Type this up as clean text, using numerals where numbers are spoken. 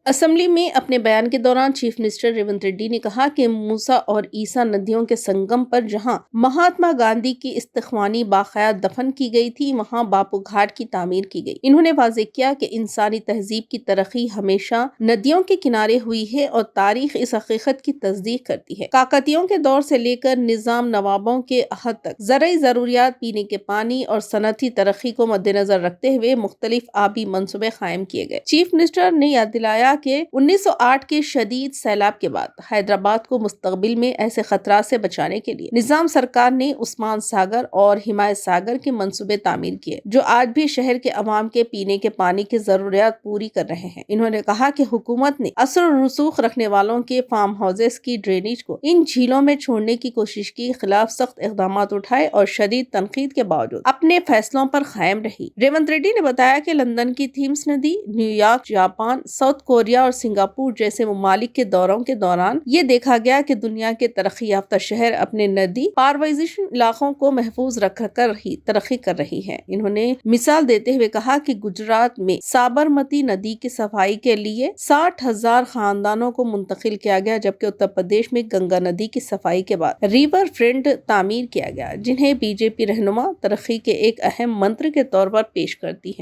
Assembly میں اپنے بیان کے دوران چیف منسٹر ریونت ریڈی نے کہا کہ موسیٰ اور عیسیٰ ندیوں کے سنگم پر جہاں مہاتما گاندھی کی استخوانی باقیات دفن کی گئی تھی، وہاں باپو گھاٹ کی تعمیر کی گئی۔ انہوں نے واضح کیا کہ انسانی تہذیب کی ترقی ہمیشہ ندیوں کے کنارے ہوئی ہے اور تاریخ اس حقیقت کی تصدیق کرتی ہے۔ کاکتیوں کے دور سے لے کر نظام نوابوں کے عہد تک زرعی ضروریات، پینے کے پانی اور صنعتی ترقی کو مد نظر رکھتے ہوئے مختلف آبی منصوبے قائم کیے گئے۔ چیف منسٹر نے یاد دلایا کہ 1908 کے شدید سیلاب کے بعد حیدرآباد کو مستقبل میں ایسے خطرات سے بچانے کے لیے نظام سرکار نے عثمان ساگر اور حمایت ساگر کے منصوبے تعمیر کیے، جو آج بھی شہر کے عوام کے پینے کے پانی کی ضروریات پوری کر رہے ہیں۔ انہوں نے کہا کہ حکومت نے اثر و رسوخ رکھنے والوں کے فارم ہاؤسز کی ڈرینیج کو ان جھیلوں میں چھوڑنے کی کوشش کے خلاف سخت اقدامات اٹھائے اور شدید تنقید کے باوجود اپنے فیصلوں پر قائم رہی۔ ریونت ریڈی نے بتایا کہ لندن کی تھیمس ندی، new York, Japan, south Korea اور سنگاپور جیسے ممالک کے دوروں کے دوران یہ دیکھا گیا کہ دنیا کے ترقی یافتہ شہر اپنے ندی پارویزیشن علاقوں کو محفوظ رکھ کر ہی ترقی کر رہی ہیں۔ انہوں نے مثال دیتے ہوئے کہا کہ گجرات میں سابرمتی ندی کی صفائی کے لیے 60,000 خاندانوں کو منتقل کیا گیا، جبکہ اتر پردیش میں گنگا ندی کی صفائی کے بعد ریور فرنٹ تعمیر کیا گیا، جنہیں بی جے پی رہنما ترقی کے ایک اہم منتر کے طور پر پیش کرتی ہیں۔